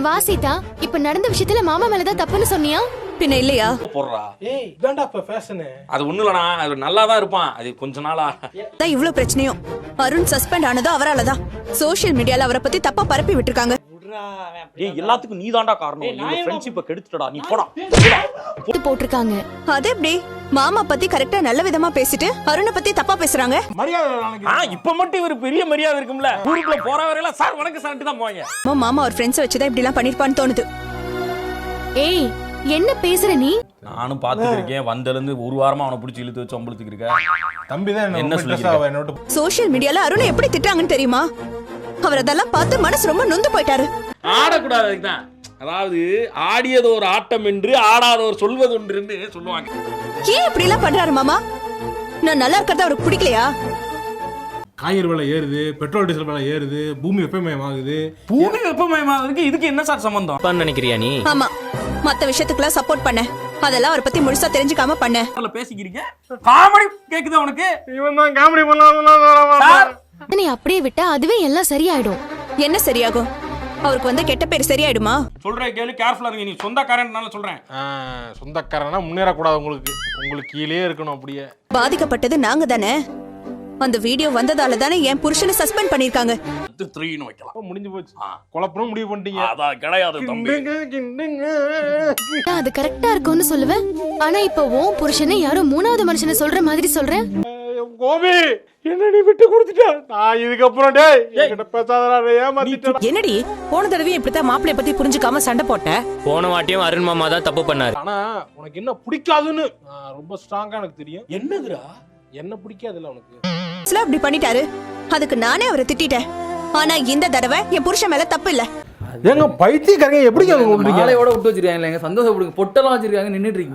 வா சீதா, இப்ப நடந்த விஷயத்துல மாமா மேலதான் தப்புன்னு சொன்னியா? பின்ன இல்லையா? போடுறா. ஏய் இதான்டா இப்ப ஃபேஷனு. அது ஒண்ணு இல்லடா, அது நல்லா தான் இருப்பான். அது கொஞ்ச நாளா தான் இவ்ளோ பிரச்சனையும். அருண் சஸ்பெண்ட் ஆனது அவராலதான். சோஷியல் மீடியால அவரை பத்தி தப்பா பரப்பி விட்டுருக்காங்க. ஏய் எல்லாத்துக்கும் நீதான்டா காரணம். இந்த ஃப்ரெண்ட்ஷிப்பை கெடுத்துடா. நீ போடா. போட்டிருக்காங்க. அது எப்படி? மாமா பத்தி கரெக்டா நல்ல விதமா பேசிட்டு அருணை பத்தி தப்பா பேசுறாங்க. மரியாதை இப்ப மட்டும் இவரு பெரிய மரியாதை இருக்கும்ல. ஊருக்குள்ள போற வரையில சார் வணக்கம் சார்ட்டு தான் போவாங்க. மாமா ஒரு ஃப்ரெண்ட்ஸ் வச்சுதான் இப்படி எல்லாம் பண்ணிருப்பான்னு தோணுது. ஏய் என்ன பேசுற நீ? நானும் பாத்துட்டு இருக்கேன். வந்தல இருந்து ஒரு வாரமா அவனை பிடிச்சி இழுத்து வச்சு அம்பளுத்துக்கு இருக்க. தம்பி தான் என்ன சொல்லிருக்க? சோஷியல் மீடியால அருணை எப்படி திட்டுறாங்கன்னு தெரியுமா? அவர் அதெல்லாம் பார்த்து மனசு ரொம்ப நொந்து போயிட்டாரு. ஆடக்கூடாது அதுக்குதான். அதாவது ஆடியது ஒரு ஆட்டம் என்று ஆடாதவர் சொல்வது ஒன்று என்று சொல்லுவாங்க. ஏன் இப்படி எல்லாம் பண்றாரு மாமா? நான் நல்லா இருக்கிறது அவருக்கு பிடிக்கலையா? காய்கறி விலை ஏறுது, பெட்ரோல் டீசல் விலை ஏறுது, பூமி வெப்பமயமாகுது. பூமி வெப்பமயமாவதுக்கு இதுக்கு என்ன சார் சம்பந்தம் நினைக்கிறியா நீ? ஆமா, மத்த விஷயத்துக்குலாம் சப்போர்ட் பண்ண, அதெல்லாம் அவரை பத்தி முழுசா தெரிஞ்சுக்காம பண்ண. பேசிக்கிறீங்க. காமெடி கேக்குது உனக்கு? இவன் தான் காமெடி பண்ணலாம். நீ அப்படியே விட்டா அதுவே எல்லாம் சரியாயிடும். என்ன சரியாகும்? அவருக்கு வந்து கெட்ட பேர் சரியாயிடுமா? சொல்ற கேளு, கேர்ஃபுல்லா இருங்க. நீ சொந்தக்காரனால சொல்றேன். சொந்தக்காரனா முன்னேறக்கூடாது. உங்களுக்கு கீழே இருக்கணும். அப்படியே பாதிக்கப்பட்டது நாங்க தானே. அந்த வீடியோ வந்ததால தானே என் புருஷனை சஸ்பெண்ட் பண்ணிருக்காங்க. 3ன்னு வைக்கலாம். முடிஞ்சு போச்சு. குழப்பணும் முடிவு பண்ணிட்டீங்க. அதான் கிடையாது தம்பி. அது கரெக்டா இருக்கும்னு சொல்லுவேன். ஆனா இப்ப உன் புருஷனை யாரோ மூணாவது மனுஷனை சொல்ற மாதிரி சொல்றேன். கோபி என்ன நீ விட்டு கொடுத்துட்ட. நான் இதுக்கப்புறம் டேய் என்கிட்ட பேசாதடா. ஏமாத்திட்டடா. என்னடி போன தடவை இப்படித்தான் மாப்பிளைய பத்தி புரிஞ்சுக்காம சண்டை போட்ட? போன வாட்டியும் அருண் மாமா தான் தப்பு பண்ணாரு. ஆனா உனக்கு என்ன பிடிக்காதுன்னு ரொம்ப ஸ்ட்ராங்கா எனக்கு தெரியும். என்னதுடா? என்ன பிடிக்காதுல்ல உனக்கு? அப்படி பண்ணிட்டாரு, அதுக்கு நானே அவரை திட்டிட்டேன். ஆனா இந்த தடவை என் புருஷன் மேல தப்பு இல்ல. ஏங்க பைத்தியக்காரங்க எப்படி மாலையோட விட்டு வச்சிருக்காங்க, சந்தோஷப்படுங்க. பொட்டெல்லாம் வச்சிருக்காங்க, நின்னுட்டு இருக்கீங்க.